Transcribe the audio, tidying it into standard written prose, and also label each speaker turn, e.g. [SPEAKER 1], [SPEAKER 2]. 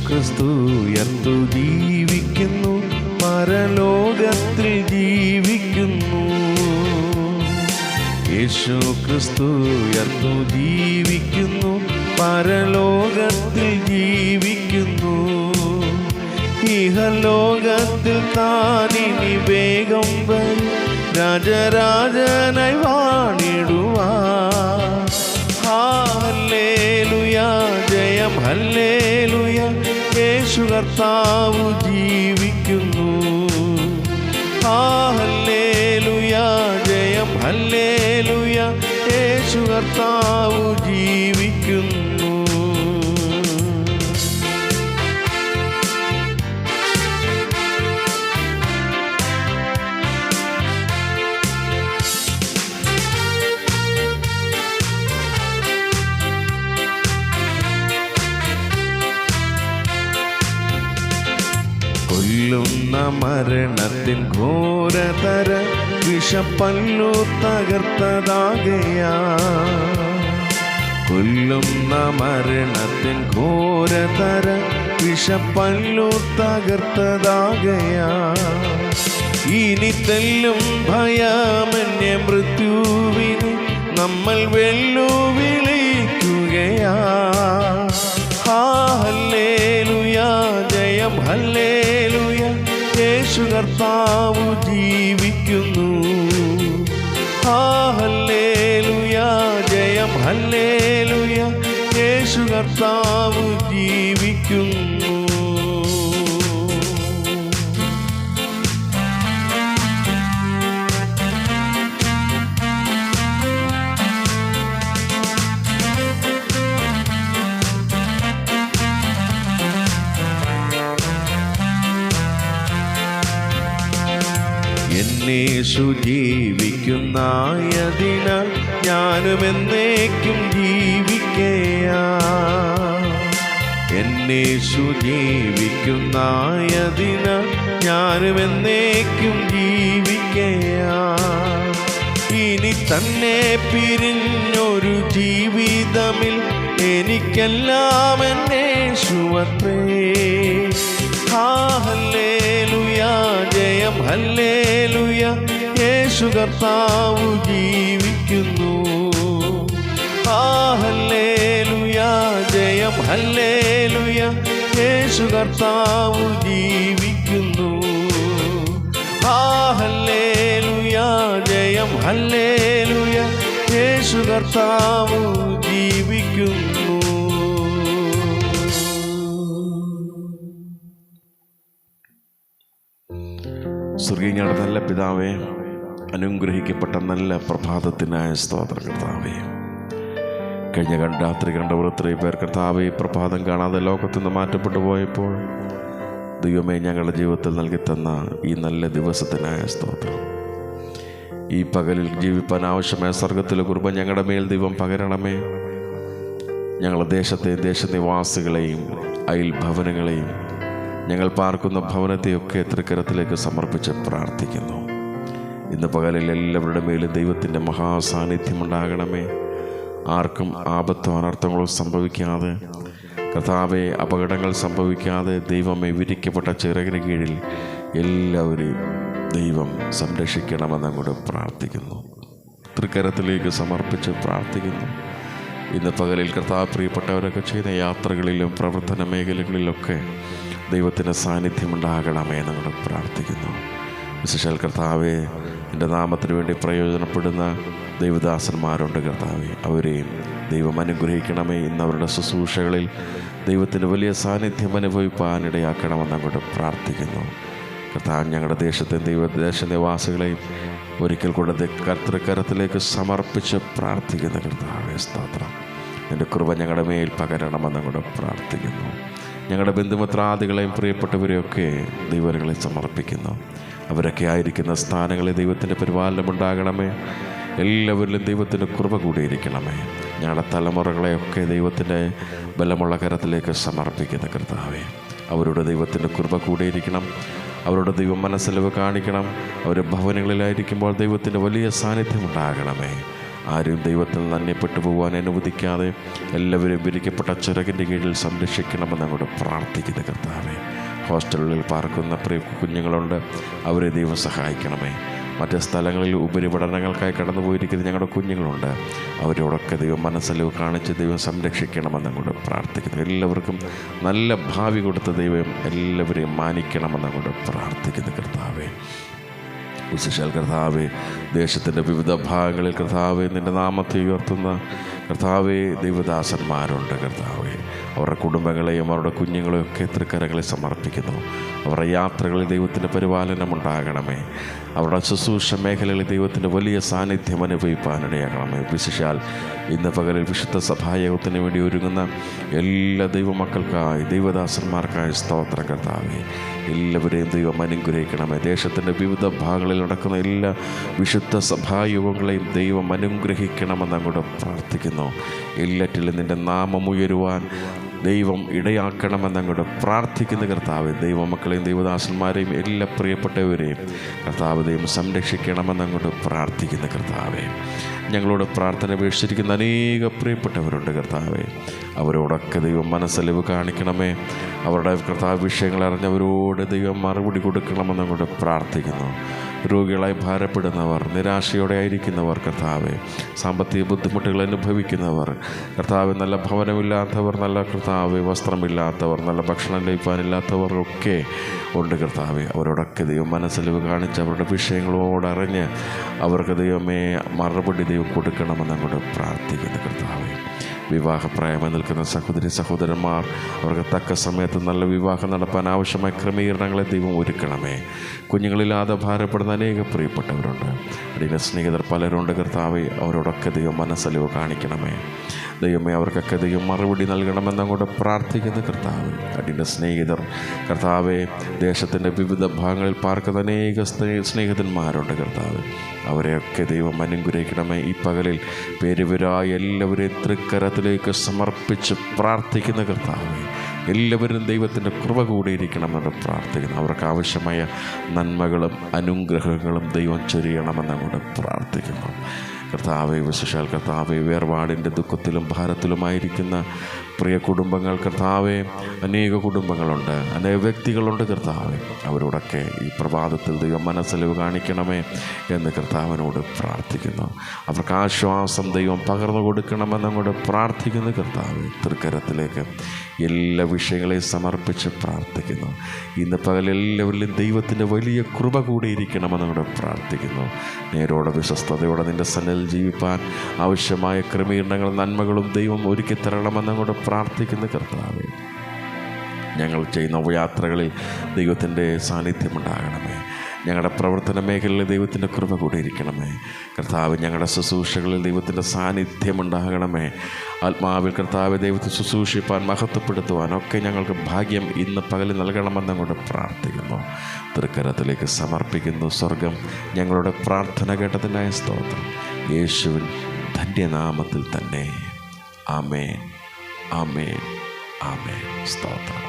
[SPEAKER 1] ക്രിസ്തു ഉയർത്തു ജീവിക്കുന്നു, പരലോകത്തിൽ ജീവിക്കുന്നു. യേശു ക്രിസ്തു ഉയർത്തു ജീവിക്കുന്നു, പരലോകത്തിൽ ജീവിക്കുന്നു. ഇഹലോകത്തിൽ താനിനി വേഗം വരും, രാജരാജനായി വാണിടുവാൻ. ഹല്ലേലൂയ, ജയം ഹല്ലേലൂയ, യേശു കർത്താവ് ജീവിക്കുന്നു. ഹല്ലേലൂയ, ജയം ഹല്ലേലൂയ, യേശു കർത്താവ് ജീവിക്കുന്നു. കൊല്ലുന്ന മരണത്തിൻ ഘോരതര വിഷപ്പല്ലു തകർത്തതാകയാ. കൊല്ലുന്ന മരണത്തിൻ ഘോരതര വിഷപ്പല്ലു തകർത്തതാകയാ. ഇനി തെല്ലും ഭയമന്യ മൃത്യുവിന് നമ്മൾ വെല്ലുവിളിക്കുകയാ. ഹല്ലേലൂയ, ജയം ഹല്ലേലൂയ, യേശു കർത്താവ് ജീവിക്കുന്നു. ഹല്ലേലൂയ, ജയം ഹല്ലേലൂയ, യേശു കർത്താവ് ജീവിക്കുന്നു. യേശു ജീവിക്കുന്നായതിനാൽ ഞാനും എന്നേക്കും ജീവിക്കയാ. എന്നേശു ജീവിക്കുന്നായതിനാൽ ഞാനും എന്നേക്കും ജീവിക്കയാ. ഇനി തന്നെ പിരിഞ്ഞൊരു ജീവിതമിൽ എനിക്കെല്ലാം എന്നേശുവത്രേ. ഹല്ലേലൂയ, ജയം ഹല്ലേലൂയ, യേശു കർത്താവ് ജീവിക്കുന്നു. ഹല്ലേലൂയ, ജയം ഹല്ലേലൂയ, യേശു കർത്താവ് ജീവിക്കുന്നു. ഹല്ലേലൂയ, ജയം ഹല്ലേലൂയ, യേശു കർത്താവ് ജീവിക്കുന്നു. സ്വർഗീയങ്ങളുടെ നല്ല പിതാവേ, അനുഗ്രഹിക്കപ്പെട്ട നല്ല പ്രഭാതത്തിനായ സ്തോത്രം കർത്താവേ. കഴിഞ്ഞ രാത്രി കണ്ടവർ ഇത്രയും പേർ കർത്താവേ പ്രഭാതം കാണാതെ ലോകത്തു നിന്ന് മാറ്റപ്പെട്ടു പോയപ്പോൾ ദൈവമേ ഞങ്ങളുടെ ജീവിതത്തിൽ നൽകിത്തന്ന ഈ നല്ല ദിവസത്തിനായ സ്തോത്രം. ഈ പകലിൽ ജീവിപ്പാൻ ആവശ്യമായ സ്വർഗത്തിലെ കൃപ ഞങ്ങളുടെ മേൽ ദൈവം പകരണമേ. ഞങ്ങളുടെ ദേശനിവാസികളെയും അയൽ ഭവനങ്ങളെയും ഞങ്ങൾ പാർക്കുന്ന ഭവനത്തെയൊക്കെ തൃക്കരത്തിലേക്ക് സമർപ്പിച്ച് പ്രാർത്ഥിക്കുന്നു. ഇന്ന് പകലിൽ എല്ലാവരുടെ മേലും ദൈവത്തിൻ്റെ മഹാസാന്നിധ്യം ഉണ്ടാകണമേ. ആർക്കും ആപത്തോ അനർത്ഥങ്ങളോ സംഭവിക്കാതെ, കർത്താവെ അപകടങ്ങൾ സംഭവിക്കാതെ ദൈവമേ വിരിക്കപ്പെട്ട ചിറകിന് കീഴിൽ എല്ലാവരെയും ദൈവം സംരക്ഷിക്കണമെന്ന് അങ്ങോട്ട് പ്രാർത്ഥിക്കുന്നു. തൃക്കരത്തിലേക്ക് സമർപ്പിച്ച് പ്രാർത്ഥിക്കുന്നു. ഇന്ന് പകലിൽ കർത്താവ് പ്രിയപ്പെട്ടവരൊക്കെ ചെയ്ത യാത്രകളിലും പ്രവർത്തന മേഖലകളിലൊക്കെ ദൈവത്തിൻ്റെ സാന്നിധ്യമുണ്ടാകണമേ എന്നങ്ങൾ പ്രാർത്ഥിക്കുന്നു. വിശേഷാൽ കർത്താവെ, എൻ്റെ നാമത്തിന് വേണ്ടി പ്രയോജനപ്പെടുന്ന ദൈവദാസന്മാരുണ്ട് കർത്താവെ, അവരെയും ദൈവം അനുഗ്രഹിക്കണമേ. ഇന്ന് അവരുടെ ശുശ്രൂഷകളിൽ ദൈവത്തിൻ്റെ വലിയ സാന്നിധ്യം അനുഭവിപ്പാനിടയാക്കണമെന്ന് അങ്ങോട്ട് പ്രാർത്ഥിക്കുന്നു. കർത്താവ് ഞങ്ങളുടെ ദേശനിവാസികളെയും ഒരിക്കൽ കൂടെ കർത്തൃക്കരത്തിലേക്ക് സമർപ്പിച്ച് പ്രാർത്ഥിക്കുന്ന കർത്താവേ സ്തോത്രം. എൻ്റെ കൃപ ഞങ്ങളുടെ മേൽ പകരണമെന്ന് അങ്ങോട്ട് പ്രാർത്ഥിക്കുന്നു. ഞങ്ങളുടെ ബന്ധുമിത്രാദികളെയും പ്രിയപ്പെട്ടവരെയൊക്കെ ദൈവങ്ങളെ സമർപ്പിക്കുന്നു. അവരൊക്കെ ആയിരിക്കുന്ന സ്ഥാനങ്ങളിൽ ദൈവത്തിൻ്റെ പരിപാലനമുണ്ടാകണമേ. എല്ലാവരിലും ദൈവത്തിൻ്റെ കൃപ കൂടിയിരിക്കണമേ. ഞങ്ങളുടെ തലമുറകളെയൊക്കെ ദൈവത്തിൻ്റെ ബലമുള്ള കരത്തിലേക്ക് സമർപ്പിക്കുന്ന കർത്താവേ, അവരുടെ ദൈവത്തിൻ്റെ കൃപ കൂടിയിരിക്കണം. അവരുടെ ദൈവം മനസ്സിലവ് കാണിക്കണം. അവർ ഭവനങ്ങളിലായിരിക്കുമ്പോൾ ദൈവത്തിൻ്റെ വലിയ സാന്നിധ്യം ഉണ്ടാകണമേ. ആരും ദൈവത്തിൽ നിന്ന് അന്യപ്പെട്ടു പോകാൻ അനുവദിക്കാതെ എല്ലാവരും വിരിക്കപ്പെട്ട ചിറകിൻ്റെ കീഴിൽ സംരക്ഷിക്കണമെന്ന് അങ്ങോട്ട് പ്രാർത്ഥിക്കുന്നു കർത്താവേ. ഹോസ്റ്റലുകളിൽ പാർക്കുന്ന പ്രിയ കുഞ്ഞുങ്ങളുണ്ട്, അവരെ ദൈവം സഹായിക്കണമേ. മറ്റ് സ്ഥലങ്ങളിൽ ഉപരിപഠനങ്ങൾക്കായി കടന്നു പോയിരിക്കുന്ന ഞങ്ങളുടെ കുഞ്ഞുങ്ങളുണ്ട്, അവരോടൊക്കെ ദൈവം മനസ്സലിവ് കാണിച്ച് ദൈവം സംരക്ഷിക്കണമെന്ന് അങ്ങോട്ട് പ്രാർത്ഥിക്കുന്നു. എല്ലാവർക്കും നല്ല ഭാവി കൊടുത്ത ദൈവം എല്ലാവരെയും മാനിക്കണമെന്ന് അങ്ങോട്ട് പ്രാർത്ഥിക്കുന്നു കർത്താവേ. വിശേഷാൽ കർത്താവേ, ദേശത്തിൻ്റെ വിവിധ ഭാഗങ്ങളിൽ കർത്താവേ നിൻ്റെ നാമത്തെ ഉയർത്തുന്ന കർത്താവേ ദൈവദാസന്മാരുണ്ട് കർത്താവേ. അവരുടെ കുടുംബങ്ങളെയും അവരുടെ കുഞ്ഞുങ്ങളെയും ഒക്കെ തൃക്കരങ്ങളിൽ സമർപ്പിക്കുന്നു. അവരുടെ യാത്രകളിൽ ദൈവത്തിൻ്റെ പരിപാലനം ഉണ്ടാകണമേ. അവരുടെ ശുശ്രൂഷ മേഖലകളിൽ ദൈവത്തിൻ്റെ വലിയ സാന്നിധ്യം അനുഭവിപ്പാനിടയാകണമേ. വിശേഷാൽ ഇന്ന് പകലിൽ വിശുദ്ധ സഭായോഗത്തിന് വേണ്ടി ഒരുങ്ങുന്ന എല്ലാ ദൈവമക്കൾക്കായി ദൈവദാസന്മാർക്കായി സ്തോത്രം കർത്താവേ. എല്ലാവരെയും ദൈവം അനുഗ്രഹിക്കണമേ. ദേശത്തിൻ്റെ വിവിധ ഭാഗങ്ങളിൽ നടക്കുന്ന എല്ലാ വിശുദ്ധ സഭായോഗങ്ങളെയും ദൈവം അനുഗ്രഹിക്കണമെന്ന് അങ്ങോട്ട് പ്രാർത്ഥിക്കുന്നു. എല്ലാറ്റിലും നിൻ്റെ നാമം ഉയരുവാൻ ദൈവം ഇടയാക്കണമെന്ന് അങ്ങോട്ട് പ്രാർത്ഥിക്കുന്ന കർത്താവ്. ദൈവമക്കളെയും ദൈവദാസന്മാരെയും എല്ലാ പ്രിയപ്പെട്ടവരെയും കർത്താവ് ദൈവം സംരക്ഷിക്കണമെന്ന് അങ്ങോട്ട് പ്രാർത്ഥിക്കുന്ന കർത്താവെ. ഞങ്ങളോട് പ്രാർത്ഥന അപേക്ഷിച്ചിരിക്കുന്ന അനേക പ്രിയപ്പെട്ടവരുണ്ട് കർത്താവെ. അവരോടൊക്കെ ദൈവം മനസ്സലിവ് കാണിക്കണമേ. അവരുടെ കർത്താവ് വിഷയങ്ങൾ അറിഞ്ഞവരോട് ദൈവം മറുപടി കൊടുക്കണമെന്ന് അങ്ങോട്ട് പ്രാർത്ഥിക്കുന്നു. രോഗികളായി ഭാരപ്പെടുന്നവർ, നിരാശയോടെ ആയിരിക്കുന്നവർ കർത്താവെ, സാമ്പത്തിക ബുദ്ധിമുട്ടുകൾ അനുഭവിക്കുന്നവർ കർത്താവ്, നല്ല ഭവനമില്ലാത്തവർ, നല്ല കർത്താവ് വസ്ത്രമില്ലാത്തവർ, നല്ല ഭക്ഷണം ലഭിക്കാനില്ലാത്തവർ ഒക്കെ ഉണ്ട് കർത്താവെ. അവരോടൊക്കെ ദൈവം മനസ്സലിവ് കാണിച്ച് അവരുടെ വിഷയങ്ങളോടറിഞ്ഞ് അവർക്ക് ദൈവമേ മറുപടി ദൈവം കൊടുക്കണമെന്ന് അങ്ങോട്ട് പ്രാർത്ഥിക്കുന്നു കർത്താവെ. വിവാഹപ്രായമായി നിൽക്കുന്ന സഹോദരി സഹോദരന്മാർ, അവർക്ക് തക്ക സമയത്ത് നല്ല വിവാഹം നടപ്പാൻ ആവശ്യമായ ക്രമീകരണങ്ങളെ ദൈവം ഒരുക്കണമേ. കുഞ്ഞുങ്ങളില്ലാതെ ഭാരപ്പെടുന്ന അനേക പ്രിയപ്പെട്ടവരുണ്ട്, അടിയുടെ സ്നേഹിതർ പലരുണ്ട് കർത്താവെ. അവരോടൊക്കെ ദൈവം മനസ്സലിവ് കാണിക്കണമേ. ദൈവമേ, അവർക്കൊക്കെ ദൈവം മറുപടി നൽകണമെന്ന് അങ്ങോട്ട് പ്രാർത്ഥിക്കുന്ന കർത്താവ്. അടിയുടെ സ്നേഹിതർ കർത്താവെ, ദേശത്തിൻ്റെ വിവിധ ഭാഗങ്ങളിൽ പാർക്കുന്ന അനേക സ്നേഹിതന്മാരുണ്ട് കർത്താവ്. അവരെയൊക്കെ ദൈവം അനുഗ്രഹിക്കണമേ. ഈ പകലിൽ പേരുവരായ എല്ലാവരെയും തൃക്കരത്തിലേക്ക് സമർപ്പിച്ച് പ്രാർത്ഥിക്കുന്ന കർത്താവെ, എല്ലാവരും ദൈവത്തിൻ്റെ കൃപ കൂടിയിരിക്കണമെന്ന് പ്രാർത്ഥിക്കുന്നു. അവർക്ക് ആവശ്യമായ നന്മകളും അനുഗ്രഹങ്ങളും ദൈവം ചൊരിയണമെന്ന് അങ്ങോട്ട് പ്രാർത്ഥിക്കുന്നു കർത്താവെ. വിശേഷാൽ കർത്താവെ, വേർപാടിൻ്റെ ദുഃഖത്തിലും ഭാരത്തിലുമായിരിക്കുന്ന പ്രിയ കുടുംബങ്ങൾ കർത്താവെ, അനേക കുടുംബങ്ങളുണ്ട്, അനേക വ്യക്തികളുണ്ട് കർത്താവെ. അവരോടൊക്കെ ഈ പ്രഭാതത്തിൽ ദൈവം മനസ്സലിവ് കാണിക്കണമേ എന്ന് കർത്താവിനോട് പ്രാർത്ഥിക്കുന്നു. അവർക്ക് ആശ്വാസം ദൈവം പകർന്നു കൊടുക്കണമെന്ന് അങ്ങോട്ട് പ്രാർത്ഥിക്കുന്നു കർത്താവെ. തൃക്കരത്തിലേക്ക് എല്ലാ വിഷയങ്ങളെയും സമർപ്പിച്ച് പ്രാർത്ഥിക്കുന്നു. ഇന്ന് പകൽ എല്ലാവരിലും ദൈവത്തിൻ്റെ വലിയ കൃപ കൂടിയിരിക്കണമെന്ന് അങ്ങോട്ട് പ്രാർത്ഥിക്കുന്നു. നേരോടെ വിശ്വസ്തയോടെ നിൻ്റെ സന്നിധിയിൽ ജീവിപ്പാൻ ആവശ്യമായ ക്രമീകരണങ്ങൾ നന്മകളും ദൈവം ഒരുക്കി തരണമെന്ന് അങ്ങോട്ട് പ്രാർത്ഥിക്കുന്ന കർത്താവെ. ഞങ്ങൾ ചെയ്യുന്ന യാത്രകളിൽ ദൈവത്തിൻ്റെ സാന്നിധ്യമുണ്ടാകണമേ. ഞങ്ങളുടെ പ്രവർത്തന മേഖലയിൽ ദൈവത്തിൻ്റെ കൃപ കൂടിയിരിക്കണമേ കർത്താവ്. ഞങ്ങളുടെ ശുശ്രൂഷകളിൽ ദൈവത്തിൻ്റെ സാന്നിധ്യമുണ്ടാകണമേ. ആത്മാവിൽ കർത്താവ് ദൈവത്തെ ശുശ്രൂഷിപ്പാൻ മഹത്വപ്പെടുത്തുവാനൊക്കെ ഞങ്ങൾക്ക് ഭാഗ്യം ഇന്ന് പകലിൽ നൽകണമെന്ന് അങ്ങോട്ട് പ്രാർത്ഥിക്കുന്നു. തൃക്കരത്തിലേക്ക് സമർപ്പിക്കുന്നു. സ്വർഗം ഞങ്ങളുടെ പ്രാർത്ഥന കേട്ടതിനായ സ്തോത്രം. യേശുവിൻ ധന്യനാമത്തിൽ തന്നെ. ആമേൻ, ആമേൻ, ആമേൻ. സ്തോത്രം.